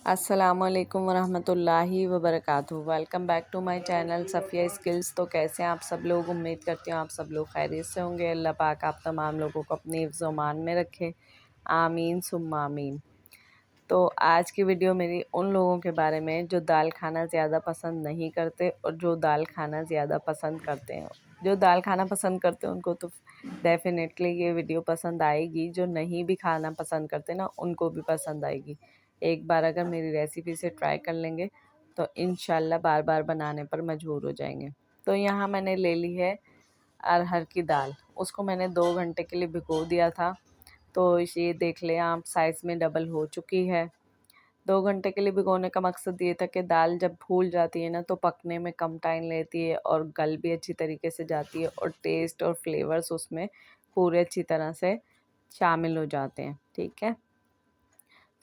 अस्सलामुअलैकुम वरहमतुल्लाहि वबरकातुहू। Welcome back to my channel Safiya skills. तो कैसे हैं आप सब लोग? उम्मीद करती हूँ आप सब लोग खैरियत से होंगे। अल्लाह पाक आप तमाम लोगों को अपने हिफ्ज़ मान में रखे, आमीन सुम्मा आमीन। तो आज की वीडियो मेरी उन लोगों के बारे में जो दाल खाना ज़्यादा पसंद नहीं करते और जो दाल खाना ज़्यादा पसंद करते हैं। जो दाल खाना पसंद करते हैं उनको तो डेफिनेटली ये वीडियो पसंद आएगी, जो नहीं भी खाना पसंद करते ना उनको भी पसंद आएगी। एक बार अगर मेरी रेसिपी से ट्राई कर लेंगे तो इंशाल्लाह बार बार बनाने पर मजबूर हो जाएंगे। तो यहाँ मैंने ले ली है अरहर की दाल। उसको मैंने 2 घंटे के लिए भिगो दिया था। तो ये देख लें आप, साइज़ में डबल हो चुकी है। 2 घंटे के लिए भिगोने का मकसद ये था कि दाल जब फूल जाती है ना तो पकने में कम टाइम लेती है और गल भी अच्छी तरीके से जाती है और टेस्ट और फ्लेवर्स उसमें पूरे अच्छी तरह से शामिल हो जाते हैं। ठीक है,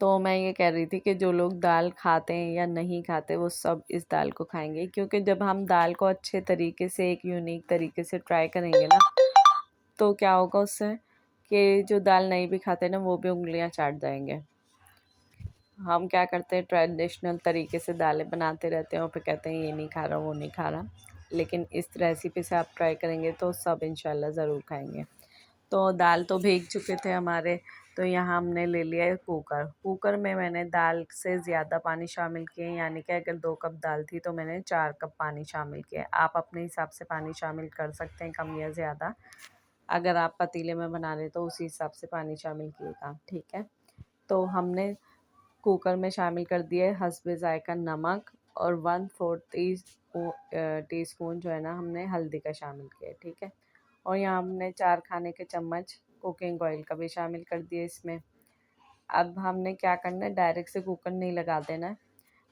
तो मैं ये कह रही थी कि जो लोग दाल खाते हैं या नहीं खाते वो सब इस दाल को खाएंगे, क्योंकि जब हम दाल को अच्छे तरीके से एक यूनिक तरीके से ट्राई करेंगे ना तो क्या होगा उससे कि जो दाल नहीं भी खाते ना वो भी उंगलियां चाट जाएंगे। हम क्या करते हैं, ट्रेडिशनल तरीके से दालें बनाते रहते हैं और फिर कहते हैं ये नहीं खा रहा वो नहीं खा रहा, लेकिन इस रेसिपी से आप ट्राई करेंगे तो सब इंशाल्लाह ज़रूर खाएंगे। तो दाल तो भीग चुके थे हमारे, तो यहाँ हमने ले लिया है कुकर। कुकर में मैंने दाल से ज़्यादा पानी शामिल किए, यानी कि अगर 2 कप दाल थी तो मैंने 4 कप पानी शामिल किया। आप अपने हिसाब से पानी शामिल कर सकते हैं, कम या ज़्यादा। अगर आप पतीले में बना रहे तो उसी हिसाब से पानी शामिल किएगा। ठीक है, तो हमने कुकर में शामिल कर दिए हस्बे ज़ायका नमक और 1/4 टीस्पून जो है ना हमने हल्दी का शामिल किया। ठीक है, और यहाँ हमने 4 खाने के चम्मच कुकिंग ऑयल का भी शामिल कर दिया इसमें। अब हमने क्या करना है, डायरेक्ट से कुकर नहीं लगा देना है।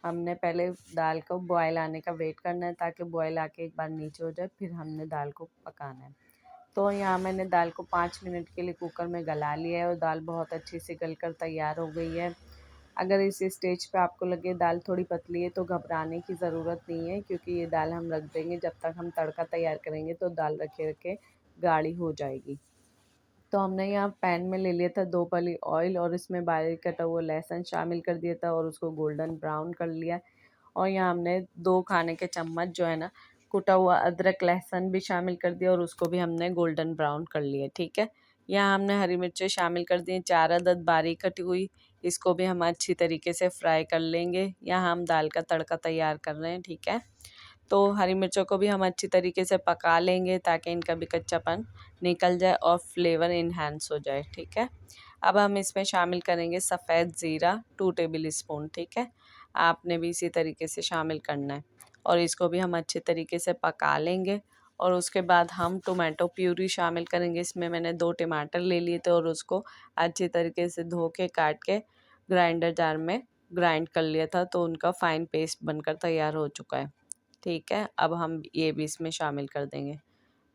हमने पहले दाल को बॉयल आने का वेट करना है, ताकि बॉयल आके एक बार नीचे हो जाए, फिर हमने दाल को पकाना है। तो यहाँ मैंने दाल को 5 मिनट के लिए कुकर में गला लिया है और दाल बहुत अच्छी से गल कर तैयार हो गई है। अगर इस स्टेज पे आपको लगे दाल थोड़ी पतली है तो घबराने की ज़रूरत नहीं है, क्योंकि ये दाल हम रख देंगे जब तक हम तड़का तैयार करेंगे तो दाल रखे रखे गाढ़ी हो जाएगी। तो हमने यहाँ पैन में ले लिया था 2 पली ऑयल और इसमें बारीक कटा हुआ लहसुन शामिल कर दिया था और उसको गोल्डन ब्राउन कर लिया। और यहाँ हमने 2 खाने के चम्मच जो है ना कुटा हुआ अदरक लहसुन भी शामिल कर दिया और उसको भी हमने गोल्डन ब्राउन कर लिया। ठीक है, यहाँ हमने हरी मिर्चें शामिल कर दी, 4 अदद बारीक कटी हुई। इसको भी हम अच्छी तरीके से फ्राई कर लेंगे। यहाँ हम दाल का तड़का तैयार कर रहे हैं। ठीक है, तो हरी मिर्चों को भी हम अच्छी तरीके से पका लेंगे ताकि इनका भी कच्चापन निकल जाए और फ्लेवर इन्हांस हो जाए। ठीक है, अब हम इसमें शामिल करेंगे सफ़ेद ज़ीरा 2 टेबल स्पून। ठीक है, आपने भी इसी तरीके से शामिल करना है और इसको भी हम अच्छे तरीके से पका लेंगे। और उसके बाद हम टोमेटो प्यूरी शामिल करेंगे। इसमें मैंने 2 टमाटर ले लिए थे और उसको अच्छी तरीके से धो के काट के ग्राइंडर जार में ग्राइंड कर लिया था, तो उनका फ़ाइन पेस्ट बनकर तैयार हो चुका है। ठीक है, अब हम ये भी इसमें शामिल कर देंगे।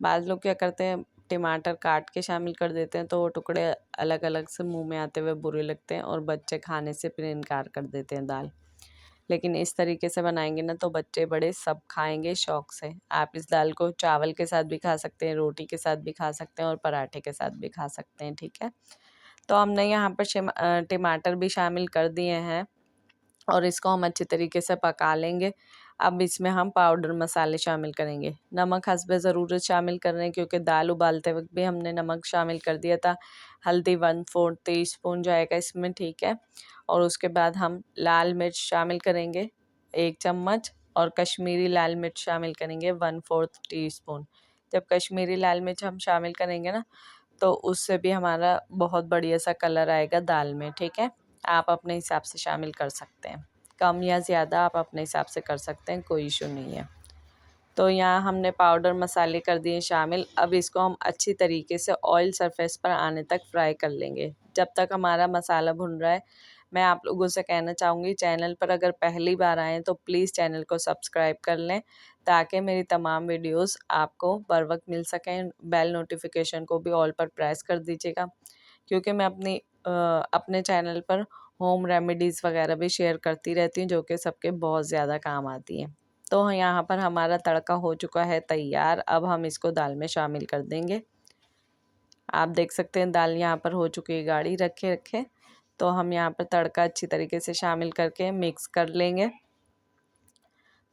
बाद लोग क्या करते हैं, टमाटर काट के शामिल कर देते हैं तो वो टुकड़े अलग अलग से मुंह में आते हुए बुरे लगते हैं और बच्चे खाने से फिर इनकार कर देते हैं दाल। लेकिन इस तरीके से बनाएंगे ना तो बच्चे बड़े सब खाएंगे शौक से। आप इस दाल को चावल के साथ भी खा सकते हैं, रोटी के साथ भी खा सकते हैं और पराठे के साथ भी खा सकते हैं। ठीक है, तो हमने यहाँ पर टमाटर भी शामिल कर दिए हैं और इसको हम अच्छे तरीके से पका लेंगे। अब इसमें हम पाउडर मसाले शामिल करेंगे। नमक हस्बे ज़रूरत शामिल कर रहे हैं, क्योंकि दाल उबालते वक्त भी हमने नमक शामिल कर दिया था। हल्दी 1/4 टीस्पून जाएगा इसमें। ठीक है, और उसके बाद हम लाल मिर्च शामिल करेंगे 1 चम्मच और कश्मीरी लाल मिर्च शामिल करेंगे 1/4 टीस्पून। जब कश्मीरी लाल मिर्च हम शामिल करेंगे ना तो उससे भी हमारा बहुत बढ़िया सा कलर आएगा दाल में। ठीक है, आप अपने हिसाब से शामिल कर सकते हैं, कम या ज़्यादा आप अपने हिसाब से कर सकते हैं, कोई इशू नहीं है। तो यहाँ हमने पाउडर मसाले कर दिए शामिल। अब इसको हम अच्छी तरीके से ऑयल सरफेस पर आने तक फ्राई कर लेंगे। जब तक हमारा मसाला भुन रहा है, मैं आप लोगों से कहना चाहूँगी, चैनल पर अगर पहली बार आएँ तो प्लीज़ चैनल को सब्सक्राइब कर लें, ताकि मेरी तमाम वीडियोस आपको बर वक्त मिल सकें। बेल नोटिफिकेशन को भी ऑल पर प्रेस कर दीजिएगा, क्योंकि मैं अपने चैनल पर होम रेमेडीज़ वगैरह भी शेयर करती रहती हूँ, जो कि सबके बहुत ज़्यादा काम आती हैं। तो यहाँ पर हमारा तड़का हो चुका है तैयार। अब हम इसको दाल में शामिल कर देंगे। आप देख सकते हैं दाल यहाँ पर हो चुकी है गाढ़ी रखे रखे। तो हम यहाँ पर तड़का अच्छी तरीके से शामिल करके मिक्स कर लेंगे।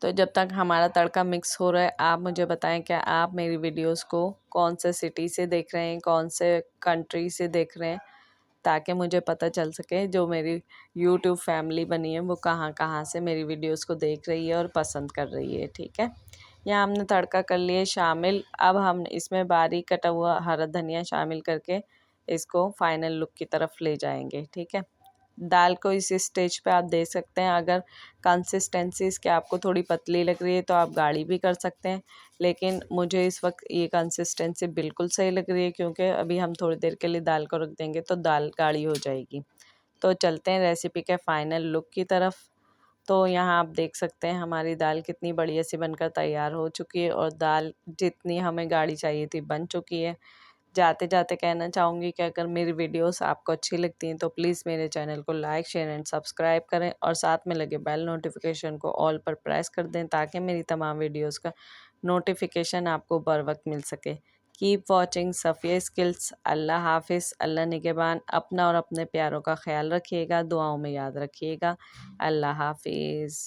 तो जब तक हमारा तड़का मिक्स हो रहा है, आप मुझे बताएं क्या आप मेरी वीडियोस को कौन से सिटी से देख रहे हैं, कौन से कंट्री से देख रहे हैं, ताकि मुझे पता चल सके जो मेरी यूट्यूब फैमिली बनी है वो कहाँ कहाँ से मेरी वीडियोस को देख रही है और पसंद कर रही है। ठीक है, यहाँ हमने तड़का कर लिए शामिल। अब हम इसमें बारीक कटा हुआ हरा धनिया शामिल करके इसको फाइनल लुक की तरफ ले जाएंगे। ठीक है, दाल को इस स्टेज पे आप दे सकते हैं। अगर कंसिस्टेंसी इसकी आपको थोड़ी पतली लग रही है तो आप गाढ़ी भी कर सकते हैं, लेकिन मुझे इस वक्त ये कंसिस्टेंसी बिल्कुल सही लग रही है, क्योंकि अभी हम थोड़ी देर के लिए दाल को रख देंगे तो दाल गाढ़ी हो जाएगी। तो चलते हैं रेसिपी के फाइनल लुक की तरफ। तो यहाँ आप देख सकते हैं हमारी दाल कितनी बढ़िया सी बनकर तैयार हो चुकी है और दाल जितनी हमें गाढ़ी चाहिए थी बन चुकी है। जाते जाते कहना चाहूँगी कि अगर मेरी वीडियोस आपको अच्छी लगती हैं तो प्लीज़ मेरे चैनल को लाइक शेयर एंड सब्सक्राइब करें और साथ में लगे बेल नोटिफिकेशन को ऑल पर प्रेस कर दें, ताकि मेरी तमाम वीडियोस का नोटिफिकेशन आपको बर वक्त मिल सके। Keep watching Safiya skills. अल्लाह हाफिज़, अल्लाह निगहबान। अपना और अपने प्यारों का ख्याल रखिएगा, दुआओं में याद रखिएगा। अल्लाह हाफिज़।